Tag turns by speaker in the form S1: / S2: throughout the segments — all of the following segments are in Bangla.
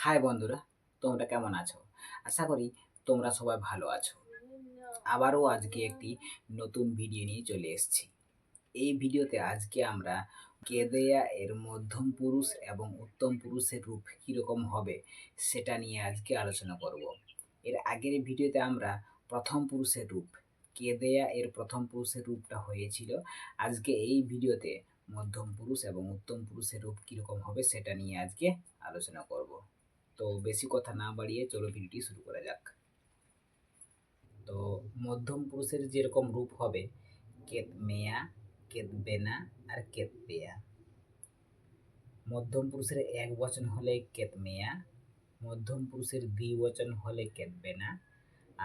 S1: হাই বন্ধুরা, তোমরা কেমন আছো? আশা করি তোমরা সবাই ভালো আছো। আবারও আজকে একটি নতুন ভিডিও নিয়ে চলে এসেছি। এই ভিডিওতে আজকে আমরা কেদেয়া এর মধ্যম পুরুষ এবং উত্তম পুরুষের রূপ কীরকম হবে সেটা নিয়ে আজকে আলোচনা করব। এর আগের ভিডিওতে আমরা প্রথম পুরুষের রূপ কেদেয়া এর প্রথম পুরুষের রূপটা হয়েছিল। আজকে এই ভিডিওতে মধ্যম পুরুষ এবং উত্তম পুরুষের রূপ কীরকম হবে সেটা নিয়ে আজকে আলোচনা করব। তো বেশি কথা না বাড়িয়ে চলো ভিডিওটি শুরু করা যাক। তো মধ্যম পুরুষের যেরকম রূপ হবে কেত মেয়া, কেত বেনা আর কেত পেয়া। মধ্যম পুরুষের এক বচন হলে কেত মেয়া, মধ্যম পুরুষের দ্বিবচন হলে কেত বেনা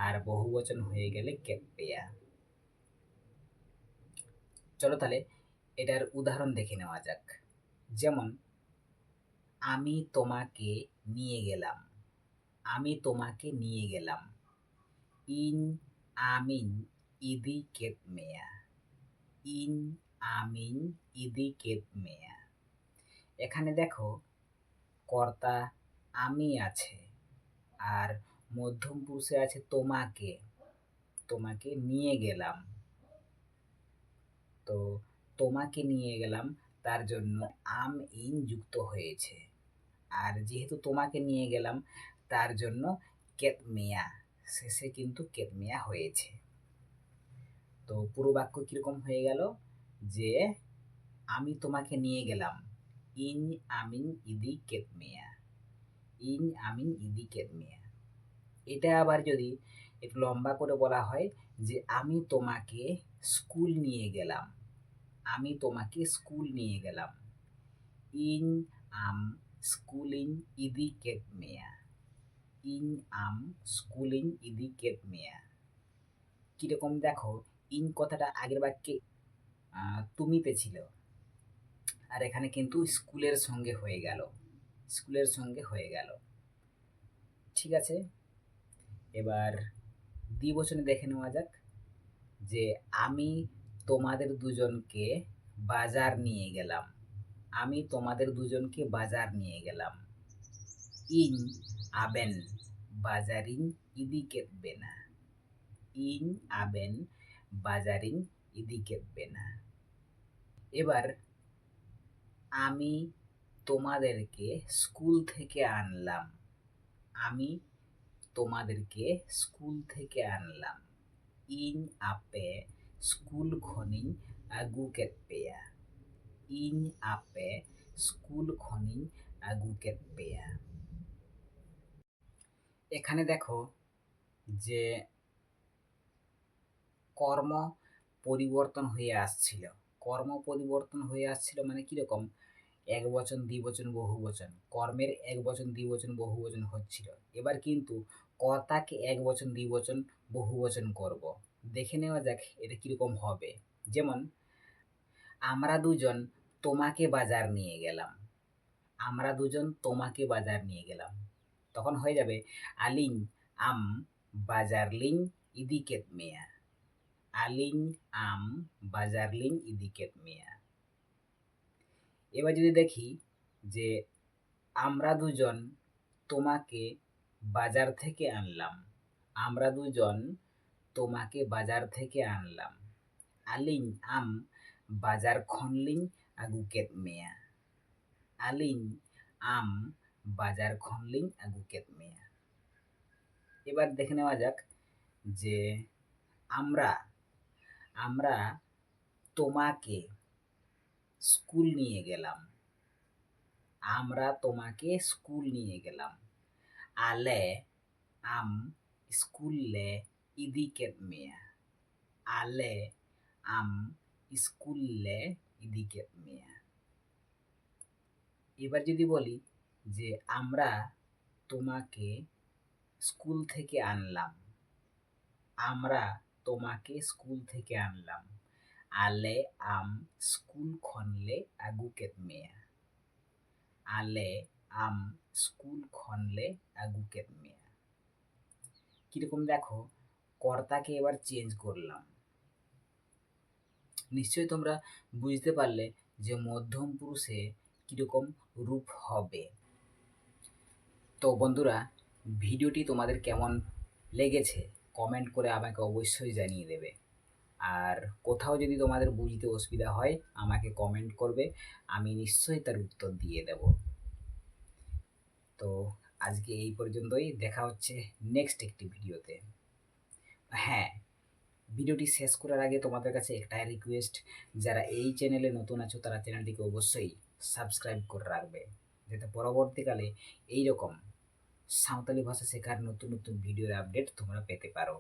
S1: আর বহুবচন হয়ে গেলে কেত পেয়া। চলো তাহলে এটার উদাহরণ দেখে নেওয়া যাক। যেমন আমি তোমাকে নিয়ে গেলাম, আমি তোমাকে নিয়ে গেলাম। ইন আমিন ইদি কেত মেয়া, ইন আমিন ইদি কেত মেয়া। এখানে দেখো কর্তা আমি আছে আর মধ্যম পুরুষে আছে তোমাকে, তোমাকে নিয়ে গেলাম। তো তোমাকে নিয়ে গেলাম তার জন্য আম ইন যুক্ত হয়েছে, আর যেহেতু তোমাকে নিয়ে গেলাম তার জন্য কেত মেয়া, শেষে কিন্তু কেত মেয়া হয়েছে। তো পুরো বাক্য কিরকম হয়ে গেল যে আমি তোমাকে নিয়ে গেলাম, ইন আমিন ইদি কেত মেয়া, ইন আমিন ইদি কেত মেয়া। এটা আবার যদি একটু লম্বা করে বলা হয় যে আমি তোমাকে স্কুল নিয়ে গেলাম, আমি তোমাকে স্কুল নিয়ে গেলাম। ইন আম স্কুলিং ইদি কেত মেয়া, ইন আম স্কুলিং ইদি কেত মেয়া। কিরকম দেখো, ইন কথাটা আগের বাক্যে তুমিতে ছিল, আর এখানে কিন্তু স্কুলের সঙ্গে হয়ে গেল, স্কুলের সঙ্গে হয়ে গেল। ঠিক আছে, এবার দ্বিবচনে দেখে নেওয়া যাক যে আমি তোমাদের দুজনকে বাজার নিয়ে গেলাম, আমি তোমাদের দুজনকে বাজার নিয়ে গেলাম। ইন আবেন বাজারিন ইদি কেত বেনা, ইন আবেন বাজারিন ইদি কেত বেনা। এবার আমি তোমাদেরকে স্কুল থেকে আনলাম, আমি তোমাদেরকে স্কুল থেকে আনলাম। ইন আপে স্কুল খনিং আগু কেত পেয়া, ইন আপে স্কুল খনিং আগু কেত পেয়া। এখানে দেখো যে কর্ম পরিবর্তন হয়ে আসছিল, কর্ম পরিবর্তন হয়ে আসছিল মানে কিরকম, এক বচন দ্বিবচন বহুবচন, কর্মের এক বচন দ্বিবচন বহুবচন হচ্ছিল। এবার কিন্তু কর্তাকে এক বচন দ্বিবচন বহুবচন করব। দেখে নেওয়া যাক এটা কিরকম হবে। যেমন আমরা দুজন তোমাকে বাজার নিয়ে গেলাম, আমরা দুজন তোমাকে বাজার নিয়ে গেলাম। তখন হয়ে যাবে আলিং আম বাজারলিং ইদি কেত মেয়া, আলিং আম বাজারলিং ইদি কেত মেয়া। এবার যদি দেখি যে আমরা দুজন তোমাকে বাজার থেকে আনলাম, আমরা দুজন তোমাকে বাজার থেকে আনলাম। আলিং আম বাজার খনলিং আগু কেত মেয়া, আলিং আম বাজার খনলিং আগু কেত মেয়া। এবার দেখে নেওয়া যাক যে আমরা, আমরা তোমাকে স্কুল নিয়ে গেলাম, আমরা তোমাকে স্কুল নিয়ে গেলাম। আলে আম স্কুলে ইদি কেত মেয়া, আলে আম স্কুলে ইদি কেত মেয়া। এবার যদি বলি যে আমরা তোমাকে স্কুল থেকে আনলাম, আমরা তোমাকে স্কুল থেকে আনলাম। আলে আম স্কুল খনলে আগু কেত মেয়া, আলে আম স্কুল খনলে আগু কেত মেয়া। কিরকম দেখো কর্তাকে এবার চেঞ্জ করলাম। নিশ্চয়ই তোমরা বুঝতে পারলে যে মধ্যম পুরুষে কিরকম রূপ হবে। তো বন্ধুরা, ভিডিওটি তোমাদের কেমন লেগেছে কমেন্ট করে আমাকে অবশ্যই জানিয়ে দেবে। আর কোথাও যদি তোমাদের বুঝতে অসুবিধা হয় আমাকে কমেন্ট করবে, আমি নিশ্চয়ই তার উত্তর দিয়ে দেব। তো আজকে এই পর্যন্তই, দেখা হচ্ছে নেক্সট একটি ভিডিওতে। হ্যাঁ, ভিডিওটি শেষ করার আগে তোমাদের কাছে একটাই রিকোয়েস্ট, যারা এই চ্যানেলে নতুন আছো তারা চ্যানেলটিকে অবশ্যই সাবস্ক্রাইব করে রাখবে, যাতে পরবর্তীকালে এই রকম সাঁওতালি ভাষা শেখার নতুন নতুন ভিডিওর আপডেট তোমরা পেতে পারো।